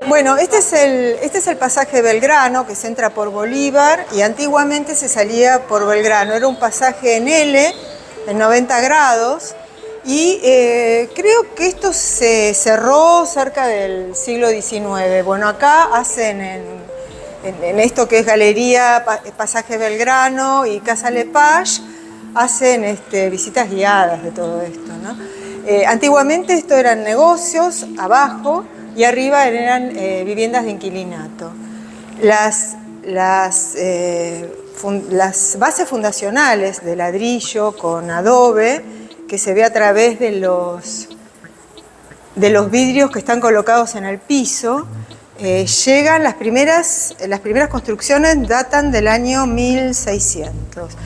Bueno, este es el pasaje Belgrano, que se entra por Bolívar, y antiguamente se salía por Belgrano. Era un pasaje en L, en 90 grados, y creo que esto se cerró cerca del siglo XIX. Bueno, acá hacen en esto que es Galería Pasaje Belgrano y Casa Lepage, hacen visitas guiadas de todo esto, ¿no? Antiguamente esto eran negocios abajo y arriba eran viviendas de inquilinato. Las bases fundacionales de ladrillo con adobe, que se ve a través de los vidrios que están colocados en el piso, llegan, las primeras construcciones datan del año 1600.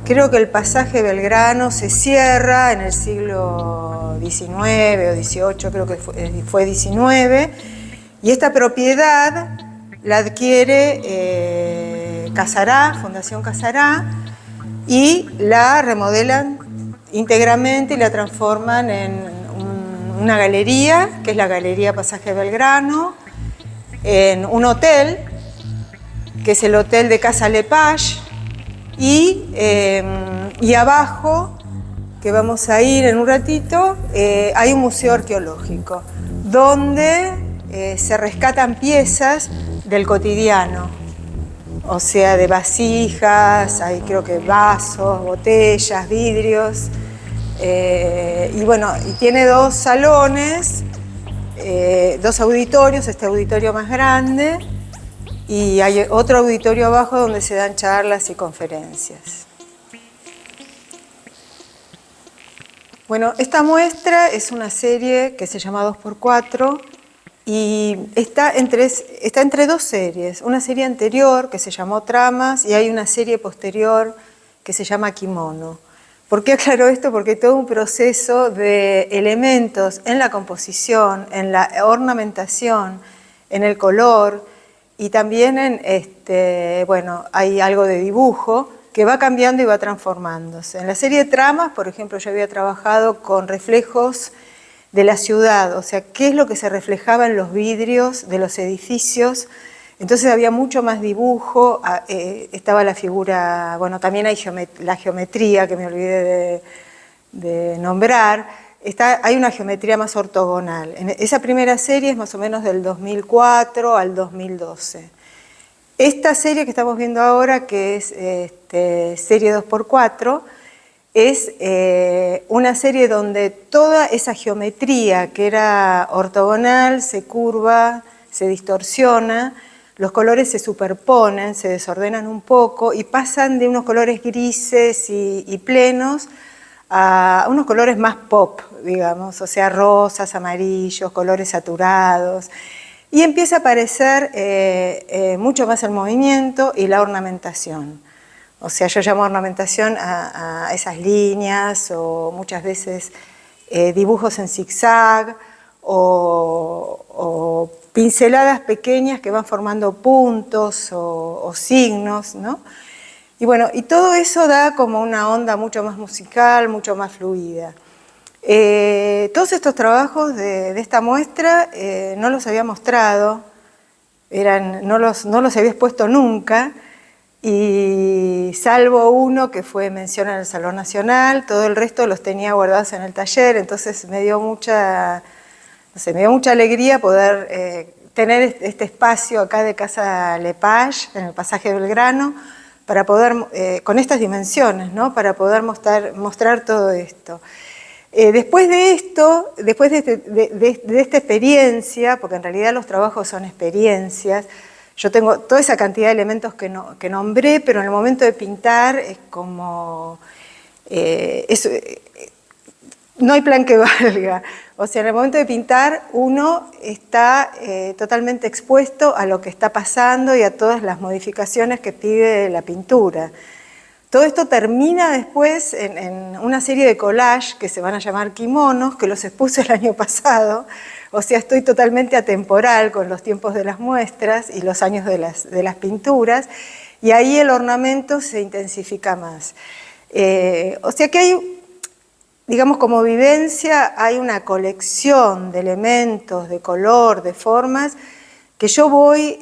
Creo que el pasaje Belgrano se cierra en el siglo XIX o XVIII, creo que fue XIX, y esta propiedad la adquiere Casará, Fundación Casará, y la remodelan íntegramente y la transforman en una galería, que es la Galería Pasaje Belgrano, en un hotel, que es el Hotel de Casa Lepage, y abajo, que vamos a ir en un ratito, hay un museo arqueológico, donde se rescatan piezas del cotidiano, o sea, de vasijas, hay creo que vasos, botellas, vidrios, y bueno, y tiene dos salones, dos auditorios, este auditorio más grande, y hay otro auditorio abajo donde se dan charlas y conferencias. Bueno, esta muestra es una serie que se llama 2x4 y está entre dos series. Una serie anterior que se llamó Tramas y hay una serie posterior que se llama Kimono. ¿Por qué aclaro esto? Porque hay todo un proceso de elementos en la composición, en la ornamentación, en el color, y también hay algo de dibujo que va cambiando y va transformándose. En la serie de Tramas, por ejemplo, yo había trabajado con reflejos de la ciudad, o sea, qué es lo que se reflejaba en los vidrios de los edificios. Entonces había mucho más dibujo, estaba la figura, bueno, también hay la geometría, que me olvidé de nombrar. Hay una geometría más ortogonal. Esa primera serie es más o menos del 2004 al 2012. Esta serie que estamos viendo ahora, que es serie 2x4, es una serie donde toda esa geometría que era ortogonal se curva, se distorsiona, los colores se superponen, se desordenan un poco y pasan de unos colores grises y plenos a unos colores más pop, digamos, o sea, rosas, amarillos, colores saturados. Y empieza a aparecer mucho más el movimiento y la ornamentación. O sea, yo llamo ornamentación a esas líneas o muchas veces dibujos en zigzag o pinceladas pequeñas que van formando puntos o signos, ¿no? Y bueno, y todo eso da como una onda mucho más musical, mucho más fluida. Todos estos trabajos de esta muestra no los había mostrado, no los había expuesto nunca, y salvo uno que fue mención en el Salón Nacional, todo el resto los tenía guardados en el taller, entonces me dio mucha alegría poder tener este espacio acá de Casa Lepage, en el pasaje Belgrano, para poder, con estas dimensiones, ¿no? Para poder mostrar todo esto. Después de esto, después de esta experiencia, porque en realidad los trabajos son experiencias, yo tengo toda esa cantidad de elementos que nombré, pero en el momento de pintar es como... no hay plan que valga. O sea, en el momento de pintar uno está totalmente expuesto a lo que está pasando y a todas las modificaciones que pide la pintura. Todo esto termina después en una serie de collages que se van a llamar kimonos, que los expuse el año pasado. O sea, estoy totalmente atemporal con los tiempos de las muestras y los años de las pinturas, y ahí el ornamento se intensifica más. O sea que hay, digamos, como vivencia, hay una colección de elementos, de color, de formas, que yo voy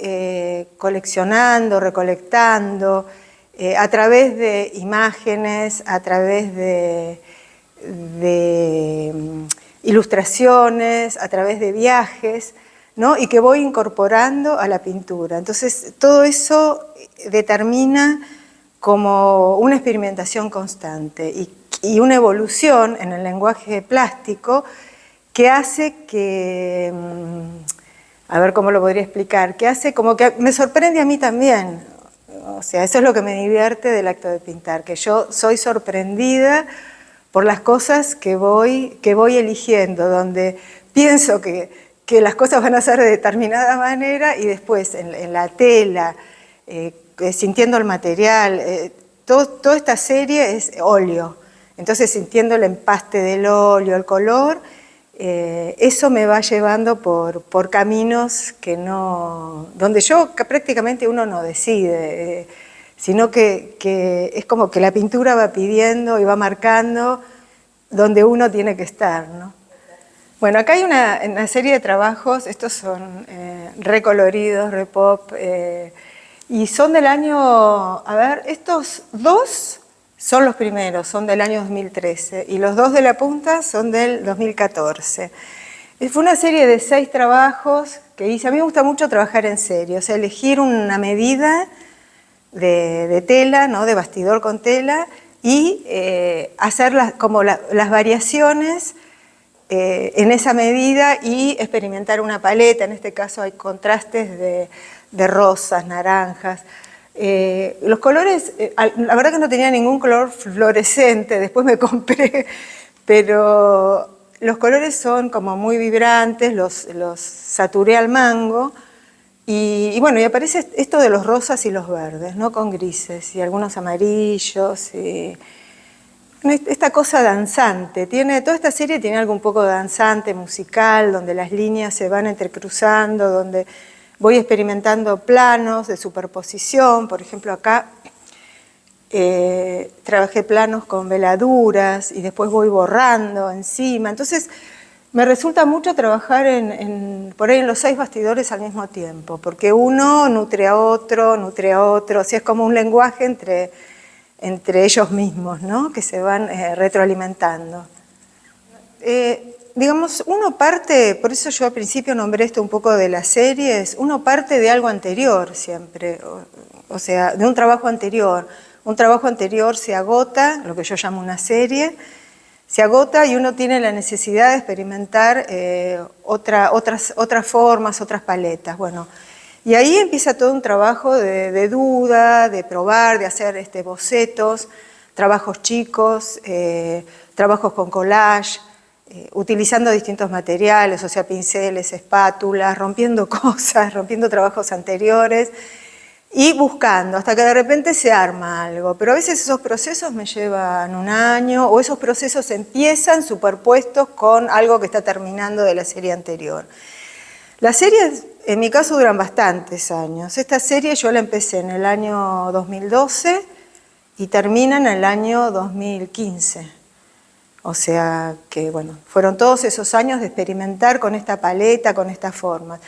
coleccionando, recolectando, a través de imágenes, a través de ilustraciones, a través de viajes, ¿no? Y que voy incorporando a la pintura. Entonces, todo eso determina como una experimentación constante y una evolución en el lenguaje plástico que hace que, a ver cómo lo podría explicar, que hace como que me sorprende a mí también. O sea, eso es lo que me divierte del acto de pintar, que yo soy sorprendida por las cosas que voy eligiendo, donde pienso que las cosas van a ser de determinada manera y después en la tela, sintiendo el material, toda esta serie es óleo, entonces sintiendo el empaste del óleo, el color, eso me va llevando por caminos que no, donde yo prácticamente uno no decide, sino que es como que la pintura va pidiendo y va marcando donde uno tiene que estar, ¿no? Bueno, acá hay una serie de trabajos, estos son recoloridos, repop, y son del año, a ver, estos dos son los primeros, son del año 2013, y los dos de la punta son del 2014. Fue una serie de 6 trabajos que hice. A mí me gusta mucho trabajar en serie, o sea, elegir una medida de tela, ¿no? De bastidor con tela, y hacer como las variaciones en esa medida y experimentar una paleta. En este caso hay contrastes de rosas, naranjas. Los colores, la verdad que no tenía ningún color fluorescente, después me compré, pero los colores son como muy vibrantes, los saturé al mango, y bueno, y aparece esto de los rosas y los verdes, ¿no? Con grises y algunos amarillos, y esta cosa danzante. Toda esta serie tiene algo un poco danzante, musical, donde las líneas se van entrecruzando, donde voy experimentando planos de superposición. Por ejemplo, acá trabajé planos con veladuras y después voy borrando encima. Entonces, me resulta mucho trabajar por ahí en los 6 bastidores al mismo tiempo, porque uno nutre a otro, o sea, es como un lenguaje entre ellos mismos, ¿no? Que se van retroalimentando. Digamos, uno parte, por eso yo al principio nombré esto un poco de las series, uno parte de algo anterior siempre, o sea, de un trabajo anterior. Un trabajo anterior se agota, lo que yo llamo una serie, se agota y uno tiene la necesidad de experimentar otras formas, otras paletas. Bueno, y ahí empieza todo un trabajo de duda, de probar, de hacer bocetos, trabajos chicos, trabajos con collage, utilizando distintos materiales, o sea, pinceles, espátulas, rompiendo cosas, rompiendo trabajos anteriores y buscando, hasta que de repente se arma algo. Pero a veces esos procesos me llevan un año, o esos procesos empiezan superpuestos con algo que está terminando de la serie anterior. Las series, en mi caso, duran bastantes años. Esta serie yo la empecé en el año 2012 y termina en el año 2015. O sea que, bueno, fueron todos esos años de experimentar con esta paleta, con estas formas.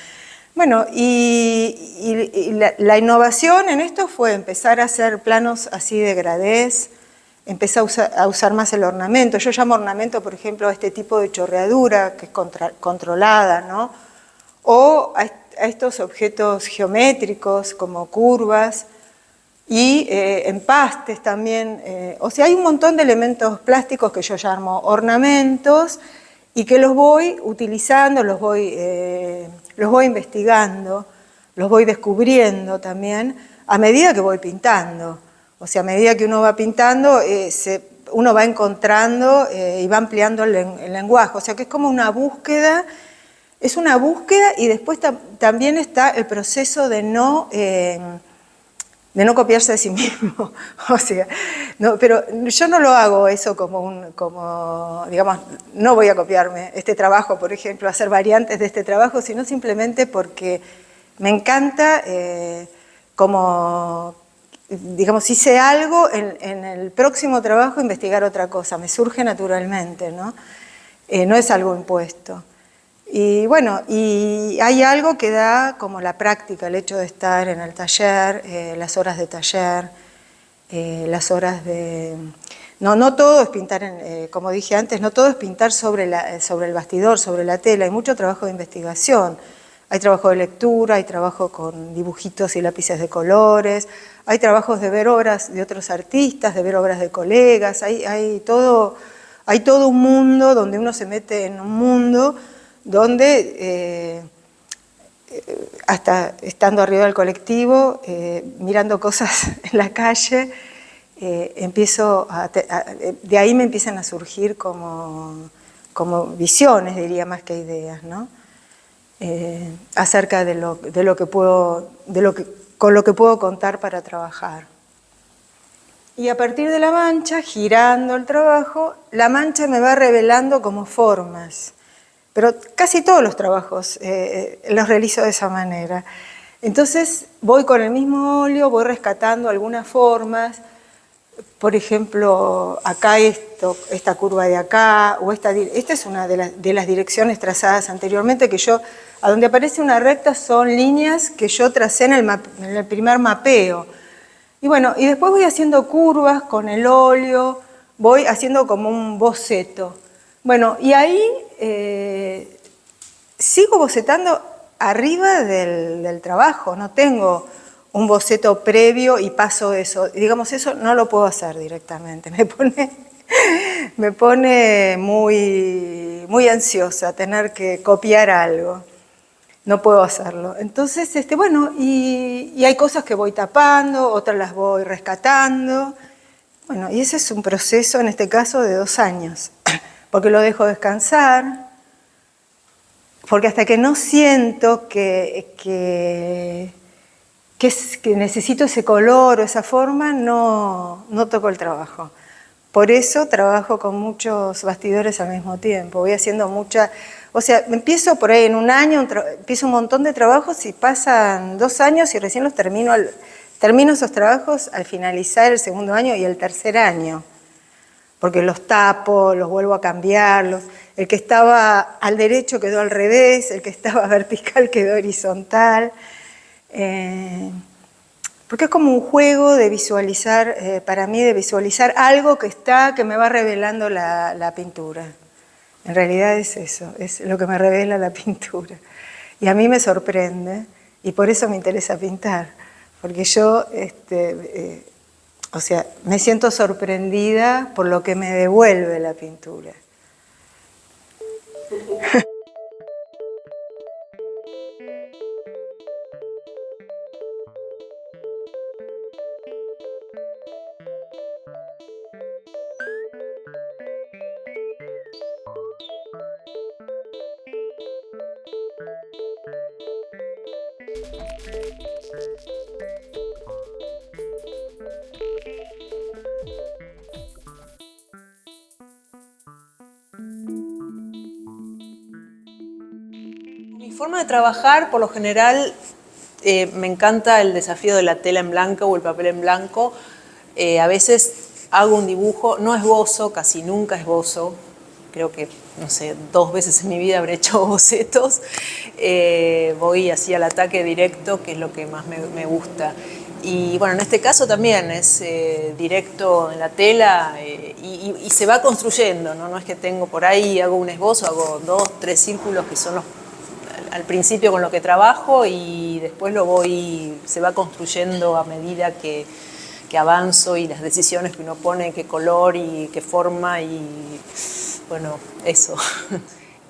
Bueno, y la innovación en esto fue empezar a hacer planos así de degradés, empecé a usar más el ornamento. Yo llamo ornamento, por ejemplo, a este tipo de chorreadura que es controlada, ¿no? O a estos objetos geométricos como curvas y empastes también. O sea, hay un montón de elementos plásticos que yo llamo ornamentos y que los voy utilizando, los voy investigando, los voy descubriendo también a medida que voy pintando. O sea, a medida que uno va pintando, uno va encontrando y va ampliando el lenguaje. O sea, que es como una búsqueda, es una búsqueda y después también está el proceso de no copiarse de sí mismo. O sea, no, pero yo no lo hago eso como, digamos, no voy a copiarme este trabajo, por ejemplo, hacer variantes de este trabajo, sino simplemente porque me encanta como, digamos, hice algo, en el próximo trabajo investigar otra cosa, me surge naturalmente, ¿no? No es algo impuesto. Y bueno, y hay algo que da como la práctica, el hecho de estar en el taller, las horas de taller, las horas de... No todo es pintar, como dije antes, no todo es pintar sobre el bastidor, sobre la tela, hay mucho trabajo de investigación. Hay trabajo de lectura, hay trabajo con dibujitos y lápices de colores, hay trabajos de ver obras de otros artistas, de ver obras de colegas, hay todo un mundo donde uno se mete en un mundo donde hasta estando arriba del colectivo, mirando cosas en la calle, de ahí me empiezan a surgir como visiones, diría, más que ideas, ¿no? Acerca con lo que puedo contar para trabajar. Y a partir de la mancha, girando el trabajo, la mancha me va revelando como formas. Pero casi todos los trabajos los realizo de esa manera. Entonces voy con el mismo óleo, voy rescatando algunas formas. Por ejemplo, acá esta curva de acá, o esta es una de las direcciones trazadas anteriormente, que a donde aparece una recta son líneas que yo tracé en el primer mapeo. Y bueno, y después voy haciendo curvas con el óleo, voy haciendo como un boceto. Bueno, y ahí sigo bocetando arriba del trabajo, no tengo un boceto previo y paso eso. Digamos, eso no lo puedo hacer directamente, me pone muy, muy ansiosa tener que copiar algo. No puedo hacerlo. Entonces, bueno, y hay cosas que voy tapando, otras las voy rescatando. Bueno, y ese es un proceso, en este caso, de 2 años, porque lo dejo descansar, porque hasta que no siento que necesito ese color o esa forma, no toco el trabajo. Por eso trabajo con muchos bastidores al mismo tiempo. Voy haciendo empiezo por ahí en un año, empiezo un montón de trabajos y pasan 2 años y recién los termino esos trabajos al finalizar el segundo año y el tercer año. Porque los tapo, los vuelvo a cambiar, el que estaba al derecho quedó al revés, el que estaba vertical quedó horizontal. Porque es como un juego de visualizar, para mí, de visualizar algo que me va revelando la pintura. En realidad es eso, es lo que me revela la pintura. Y a mí me sorprende, y por eso me interesa pintar, porque yo, me siento sorprendida por lo que me devuelve la pintura. Mi forma de trabajar, por lo general, me encanta el desafío de la tela en blanco o el papel en blanco. A veces hago un dibujo, no esbozo, casi nunca esbozo. Creo que, no sé, 2 veces en mi vida habré hecho bocetos. Voy así al ataque directo, que es lo que más me gusta. Y bueno, en este caso también es directo en la tela y se va construyendo, ¿no? No es que tengo por ahí, hago un esbozo, hago 2, 3 círculos que son al principio con lo que trabajo y después se va construyendo a medida que avanzo y las decisiones que uno pone, qué color y qué forma y bueno, eso.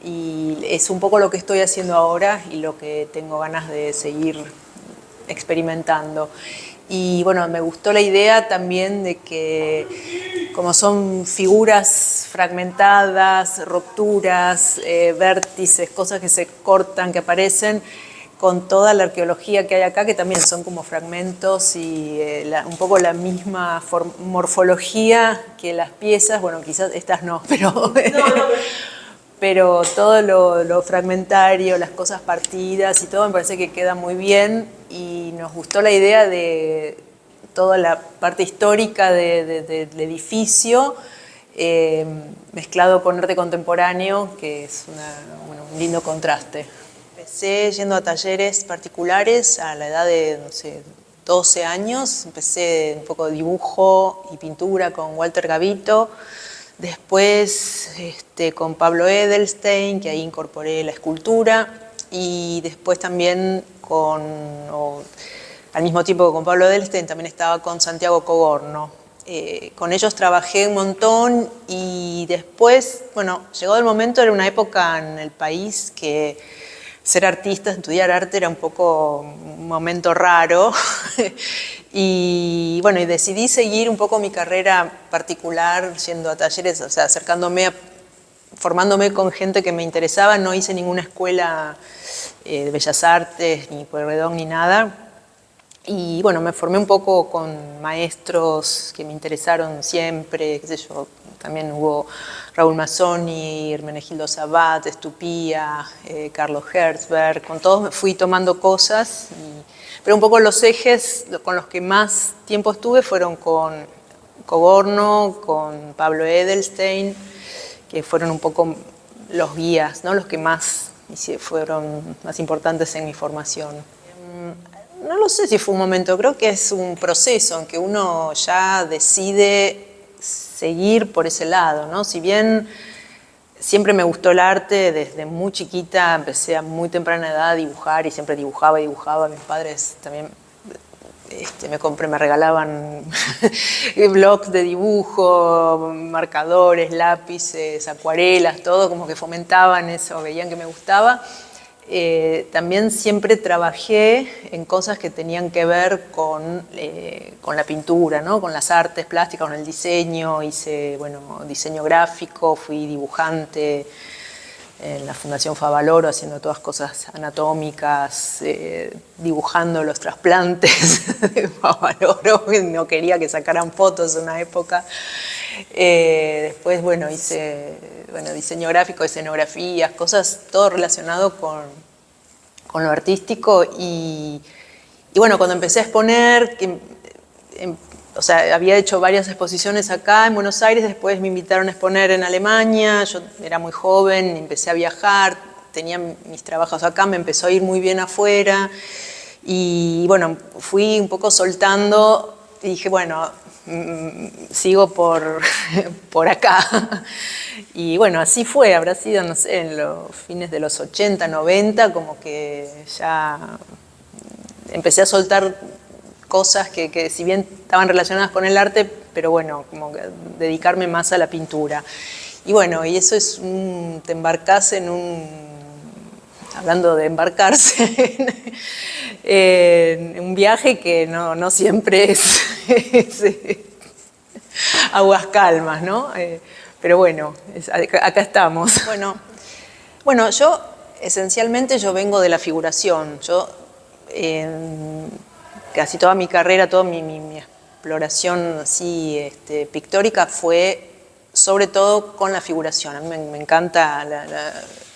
Y es un poco lo que estoy haciendo ahora y lo que tengo ganas de seguir experimentando. Y bueno, me gustó la idea también de que como son figuras fragmentadas, rupturas, vértices, cosas que se cortan, que aparecen, con toda la arqueología que hay acá, que también son como fragmentos y un poco la misma morfología que las piezas, bueno, quizás estas no, pero todo lo fragmentario, las cosas partidas y todo me parece que queda muy bien y nos gustó la idea de toda la parte histórica del edificio mezclado con arte contemporáneo, que es un lindo contraste. Empecé yendo a talleres particulares a la edad de, no sé, 12 años. Empecé un poco de dibujo y pintura con Walter Gavito. Después con Pablo Edelstein, que ahí incorporé la escultura. Y después también al mismo tiempo que con Pablo Edelstein, también estaba con Santiago Cogorno. Con ellos trabajé un montón y después, bueno, llegó el momento, era una época en el país que ser artista, estudiar arte era un poco un momento raro y bueno, y decidí seguir un poco mi carrera particular yendo a talleres, o sea, formándome con gente que me interesaba. No hice ninguna escuela de Bellas Artes, ni Pueyrredón, ni nada. Y bueno, me formé un poco con maestros que me interesaron siempre, qué sé yo, también hubo Raúl Mazzoni, Hermenegildo Sabat, Estupía, Carlos Herzberg, con todos me fui tomando cosas, pero un poco los ejes con los que más tiempo estuve fueron con Cogorno, con Pablo Edelstein, que fueron un poco los guías, ¿no? Los que fueron más importantes en mi formación. No lo sé si fue un momento, creo que es un proceso en que uno ya decide seguir por ese lado, ¿no? Si bien siempre me gustó el arte, desde muy chiquita empecé a muy temprana edad a dibujar y siempre dibujaba y dibujaba. Mis padres también me regalaban blocs de dibujo, marcadores, lápices, acuarelas, todo como que fomentaban eso, veían que me gustaba. También siempre trabajé en cosas que tenían que ver con la pintura, ¿no? Con las artes plásticas, con el diseño. Hice diseño gráfico, fui dibujante en la Fundación Favaloro, haciendo todas cosas anatómicas, dibujando los trasplantes de Favaloro. No quería que sacaran fotos en una época. Después, hice diseño gráfico, escenografías, cosas, todo relacionado con lo artístico. Y bueno, cuando empecé a exponer, había hecho varias exposiciones acá en Buenos Aires, después me invitaron a exponer en Alemania. Yo era muy joven, empecé a viajar, tenía mis trabajos acá, me empezó a ir muy bien afuera. Y bueno, fui un poco soltando y dije, bueno, sigo por acá. Y bueno, así fue, habrá sido, no sé, en los fines de los 80, 90, como que ya empecé a soltar cosas que si bien estaban relacionadas con el arte, pero bueno, como que dedicarme más a la pintura. Y bueno, y eso es te embarcás hablando de embarcarse, en un viaje que no siempre es aguas calmas, ¿no? Pero bueno, acá estamos. Bueno, yo esencialmente vengo de la figuración. Yo casi toda mi carrera, toda mi exploración así, pictórica fue sobre todo con la figuración. A mí me encanta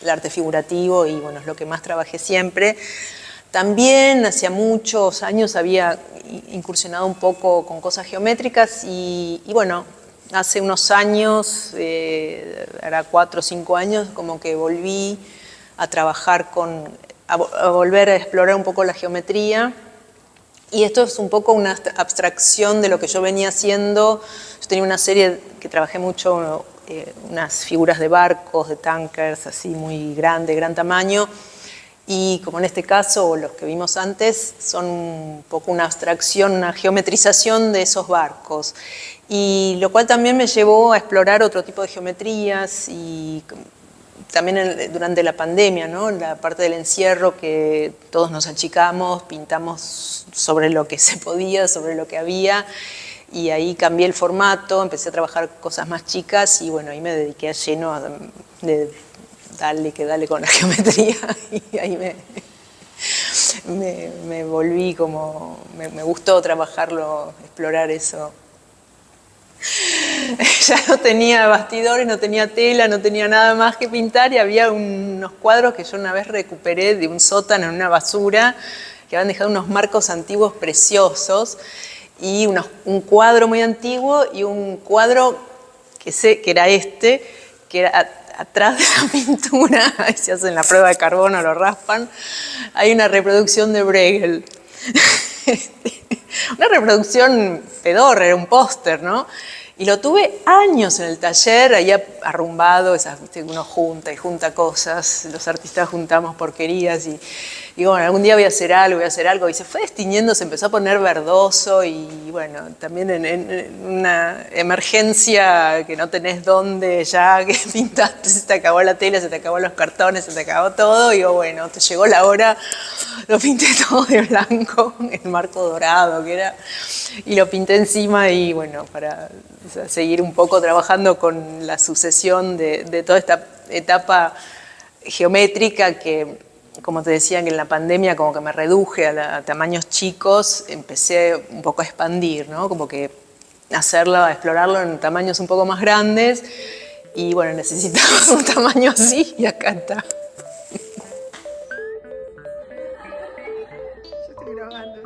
el arte figurativo y bueno, es lo que más trabajé siempre. También hacía muchos años había incursionado un poco con cosas geométricas y bueno, hace unos años, era 4 o 5 años, como que volví a trabajar a volver a explorar un poco la geometría. Y esto es un poco una abstracción de lo que yo venía haciendo. Yo tenía una serie que trabajé mucho, unas figuras de barcos, de tankers, así muy grande, gran tamaño. Y como en este caso, los que vimos antes, son un poco una abstracción, una geometrización de esos barcos. Y lo cual también me llevó a explorar otro tipo de geometrías y también durante la pandemia, ¿no? La parte del encierro, que todos nos achicamos, pintamos sobre lo que se podía, sobre lo que había, y ahí cambié el formato, empecé a trabajar cosas más chicas y bueno, ahí me dediqué a lleno de dale con la geometría y ahí me volví como, me gustó trabajarlo, explorar eso. Ya no tenía bastidores, no tenía tela, no tenía nada más que pintar y había unos cuadros que yo una vez recuperé de un sótano en una basura, que habían dejado unos marcos antiguos preciosos y un cuadro muy antiguo y un cuadro que sé que era que era atrás de la pintura, ahí se hacen la prueba de carbono, lo raspan, hay una reproducción de Bruegel. Una reproducción pedorra, era un póster, ¿no? Y lo tuve años en el taller, ahí arrumbado, ¿viste? Uno junta y junta cosas, los artistas juntamos porquerías y bueno, algún día voy a hacer algo, y se fue destiñendo, se empezó a poner verdoso y bueno, también en una emergencia que no tenés dónde ya, que pintaste, se te acabó la tela, se te acabó los cartones, se te acabó todo, y digo, bueno, te llegó la hora, lo pinté todo de blanco, el marco dorado que era, y lo pinté encima y bueno, para seguir un poco trabajando con la sucesión de toda esta etapa geométrica que, como te decía, que en la pandemia como que me reduje a tamaños chicos, empecé un poco a expandir, ¿no? Como que explorarlo en tamaños un poco más grandes y bueno, necesitaba un tamaño así y acá está. Yo estoy grabando.